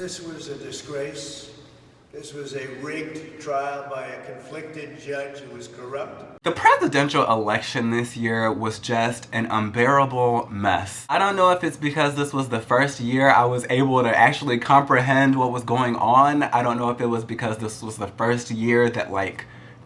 This was a disgrace. This was a rigged trial by a conflicted judge who was corrupt. The presidential election this year was just an unbearable mess. I don't know if it's because this was the first year I was able to actually comprehend what was going on. I don't know if it was because this was the first year that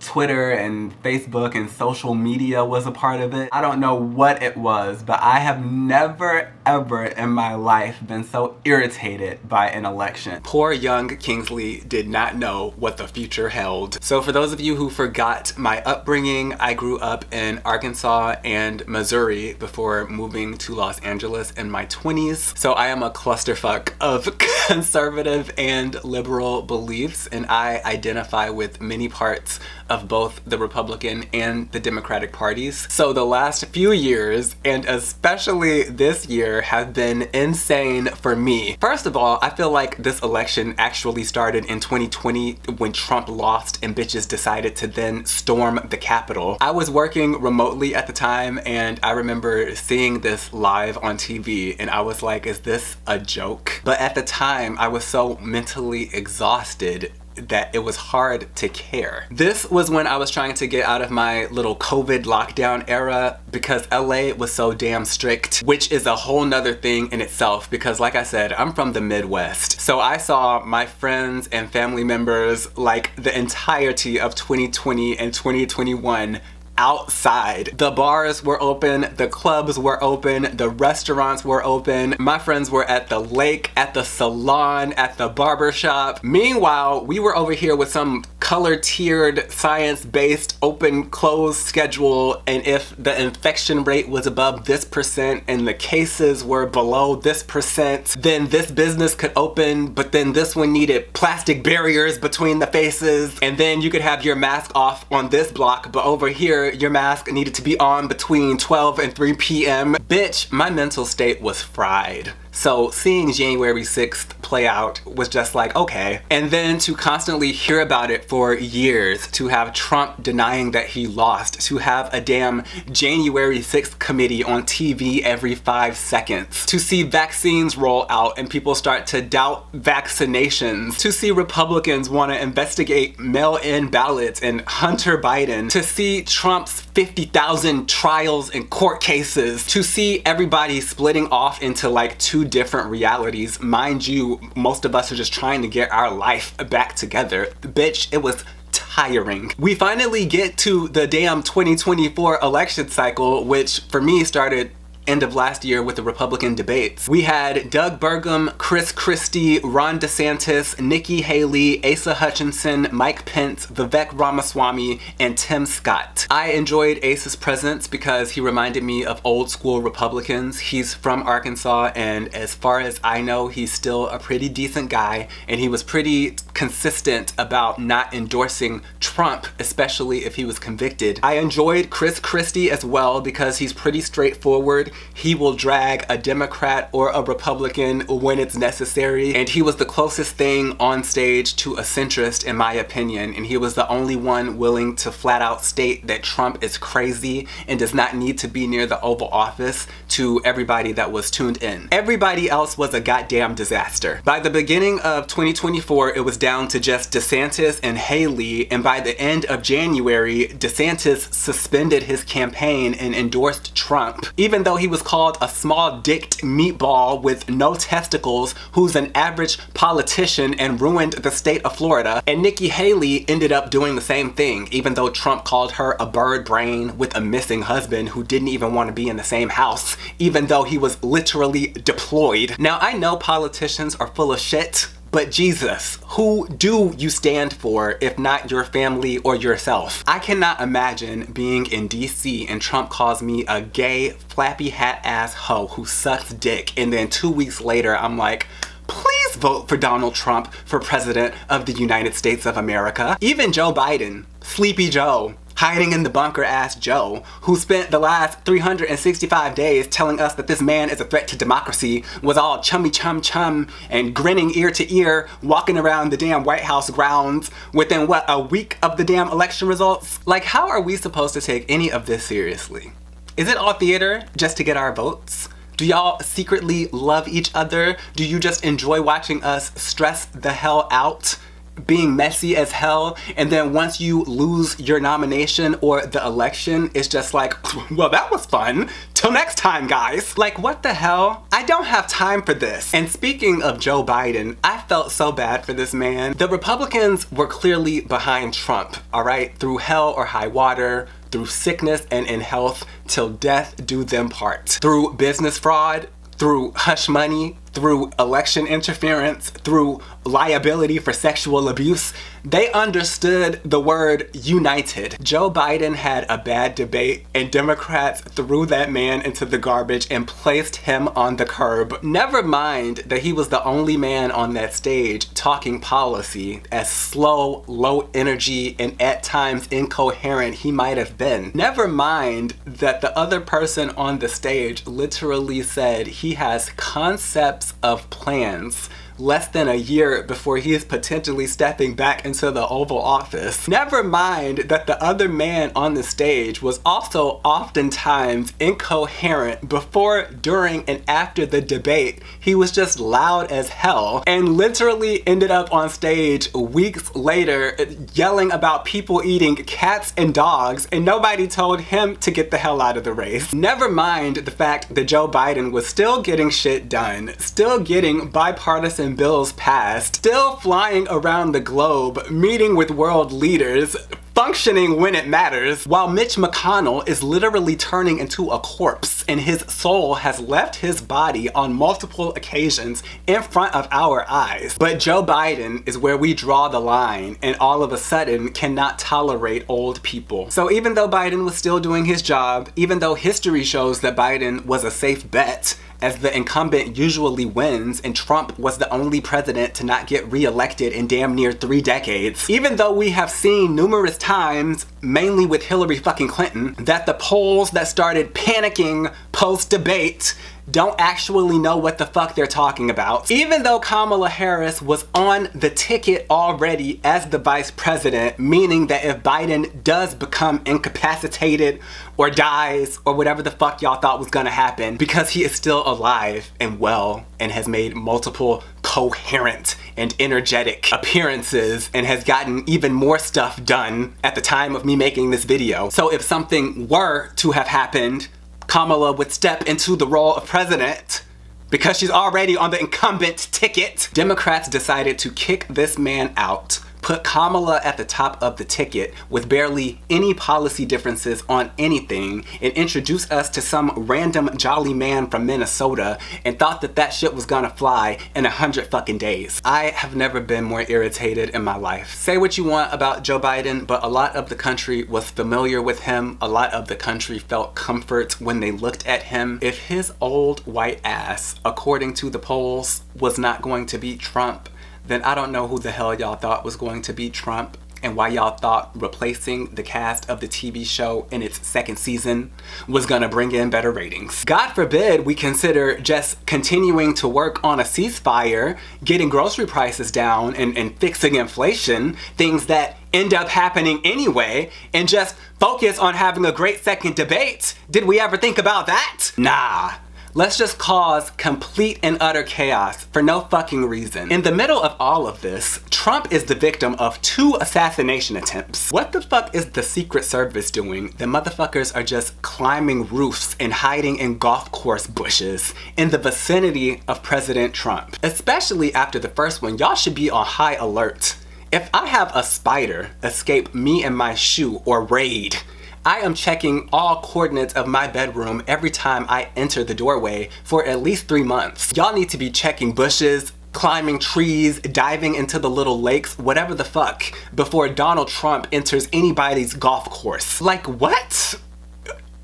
Twitter and Facebook and social media was a part of it. I don't know what it was, but I have never ever in my life been so irritated by an election. Poor young Kingsley did not know what the future held. So for those of you who forgot my upbringing, I grew up in Arkansas and Missouri before moving to Los Angeles in my 20s. So I am a clusterfuck of conservative and liberal beliefs, and I identify with many parts of both the Republican and the Democratic parties. So the last few years, and especially this year, have been insane for me. First of all, I feel like this election actually started in 2020 when Trump lost and bitches decided to then storm the Capitol. I was working remotely at the time, and I remember seeing this live on TV, and I was like, is this a joke? But at the time, I was so mentally exhausted that it was hard to care. This was when I was trying to get out of my little COVID lockdown era because LA was so damn strict, which is a whole nother thing in itself because like I said, I'm from the Midwest. So I saw my friends and family members the entirety of 2020 and 2021 outside. The bars were open, the clubs were open, the restaurants were open. My friends were at the lake, at the salon, at the barbershop. Meanwhile, we were over here with some color-tiered, science-based open-close schedule, and if the infection rate was above this percent and the cases were below this percent, then this business could open, but then this one needed plastic barriers between the faces, and then you could have your mask off on this block, but over here, your mask needed to be on between 12 and 3 p.m. Bitch, my mental state was fried. So seeing January 6th play out was just like, okay. And then to constantly hear about it for years, to have Trump denying that he lost, to have a damn January 6th committee on TV every 5 seconds, to see vaccines roll out and people start to doubt vaccinations, to see Republicans want to investigate mail-in ballots and Hunter Biden, to see Trump's 50,000 trials and court cases, to see everybody splitting off into two different realities. Mind you, most of us are just trying to get our life back together. Bitch, it was tiring. We finally get to the damn 2024 election cycle, which for me started end of last year with the Republican debates. We had Doug Burgum, Chris Christie, Ron DeSantis, Nikki Haley, Asa Hutchinson, Mike Pence, Vivek Ramaswamy, and Tim Scott. I enjoyed Asa's presence because he reminded me of old school Republicans. He's from Arkansas, and as far as I know, he's still a pretty decent guy, and he was pretty consistent about not endorsing Trump, especially if he was convicted. I enjoyed Chris Christie as well because he's pretty straightforward. He will drag a Democrat or a Republican when it's necessary, and he was the closest thing on stage to a centrist in my opinion, and he was the only one willing to flat out state that Trump is crazy and does not need to be near the Oval Office to everybody that was tuned in. Everybody else was a goddamn disaster. By the beginning of 2024, it was down to just DeSantis and Haley, and by the end of January, DeSantis suspended his campaign and endorsed Trump, even though he was called a small-dicked meatball with no testicles who's an average politician and ruined the state of Florida. And Nikki Haley ended up doing the same thing, even though Trump called her a bird brain with a missing husband who didn't even want to be in the same house, even though he was literally deployed. Now, I know politicians are full of shit, but Jesus, who do you stand for if not your family or yourself? I cannot imagine being in DC and Trump calls me a gay, flappy hat ass hoe who sucks dick, and then 2 weeks later I'm like, please vote for Donald Trump for President of the United States of America. Even Joe Biden, Sleepy Joe, hiding in the bunker ass Joe, who spent the last 365 days telling us that this man is a threat to democracy, was all chummy chum chum and grinning ear to ear, walking around the damn White House grounds within a week of the damn election results? How are we supposed to take any of this seriously? Is it all theater just to get our votes? Do y'all secretly love each other? Do you just enjoy watching us stress the hell out, being messy as hell, and then once you lose your nomination or the election, it's just like, well, that was fun. Till next time, guys. Like, what the hell? I don't have time for this. And speaking of Joe Biden, I felt so bad for this man. The Republicans were clearly behind Trump, all right? Through hell or high water, through sickness and in health, till death do them part. Through business fraud, through hush money, through election interference, through liability for sexual abuse, they understood the word united. Joe Biden had a bad debate and Democrats threw that man into the garbage and placed him on the curb. Never mind that he was the only man on that stage talking policy, as slow, low energy, and at times incoherent he might have been. Never mind that the other person on the stage literally said he has concepts of plans less than a year before he is potentially stepping back into the Oval Office. Never mind that the other man on the stage was also oftentimes incoherent before, during, and after the debate. He was just loud as hell and literally ended up on stage weeks later yelling about people eating cats and dogs, and nobody told him to get the hell out of the race. Never mind the fact that Joe Biden was still getting shit done, still getting bipartisan bills passed, still flying around the globe, meeting with world leaders, functioning when it matters, while Mitch McConnell is literally turning into a corpse and his soul has left his body on multiple occasions in front of our eyes. But Joe Biden is where we draw the line and all of a sudden cannot tolerate old people. So even though Biden was still doing his job, even though history shows that Biden was a safe bet, as the incumbent usually wins and Trump was the only president to not get re-elected in damn near 3 decades. Even though we have seen numerous times, mainly with Hillary fucking Clinton, that the polls that started panicking post-debate don't actually know what the fuck they're talking about. Even though Kamala Harris was on the ticket already as the vice president, meaning that if Biden does become incapacitated or dies or whatever the fuck y'all thought was gonna happen, because he is still alive and well and has made multiple coherent and energetic appearances and has gotten even more stuff done at the time of me making this video. So if something were to have happened, Kamala would step into the role of president because she's already on the incumbent ticket. Democrats decided to kick this man out, put Kamala at the top of the ticket with barely any policy differences on anything, and introduce us to some random jolly man from Minnesota and thought that that shit was gonna fly in 100 fucking days. I have never been more irritated in my life. Say what you want about Joe Biden, but a lot of the country was familiar with him. A lot of the country felt comfort when they looked at him. If his old white ass, according to the polls, was not going to beat Trump, then I don't know who the hell y'all thought was going to beat Trump and why y'all thought replacing the cast of the TV show in its 2nd season was gonna bring in better ratings. God forbid we consider just continuing to work on a ceasefire, getting grocery prices down, and fixing inflation, things that end up happening anyway, and just focus on having a great second debate. Did we ever think about that? Nah. Let's just cause complete and utter chaos for no fucking reason. In the middle of all of this, Trump is the victim of 2 assassination attempts. What the fuck is the Secret Service doing? The motherfuckers are just climbing roofs and hiding in golf course bushes in the vicinity of President Trump. Especially after the first one, y'all should be on high alert. If I have a spider escape me and my shoe or raid, I am checking all coordinates of my bedroom every time I enter the doorway for at least 3 months. Y'all need to be checking bushes, climbing trees, diving into the little lakes, whatever the fuck, before Donald Trump enters anybody's golf course. Like, what?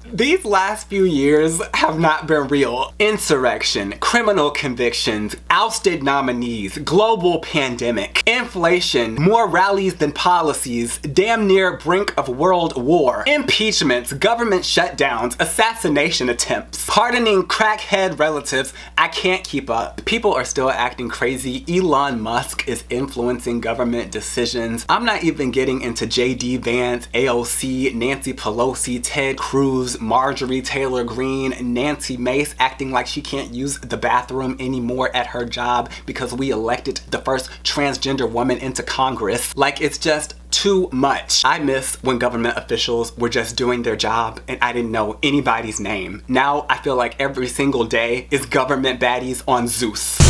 These last few years have not been real. Insurrection, criminal convictions, ousted nominees, global pandemic, inflation, more rallies than policies, damn near brink of world war, impeachments, government shutdowns, assassination attempts, pardoning crackhead relatives. I can't keep up. People are still acting crazy. Elon Musk is influencing government decisions. I'm not even getting into JD Vance, AOC, Nancy Pelosi, Ted Cruz, Steves, Marjorie Taylor Greene, Nancy Mace acting like she can't use the bathroom anymore at her job because we elected the first transgender woman into Congress. Like, it's just too much. I miss when government officials were just doing their job and I didn't know anybody's name. Now I feel like every single day is government baddies on Zeus.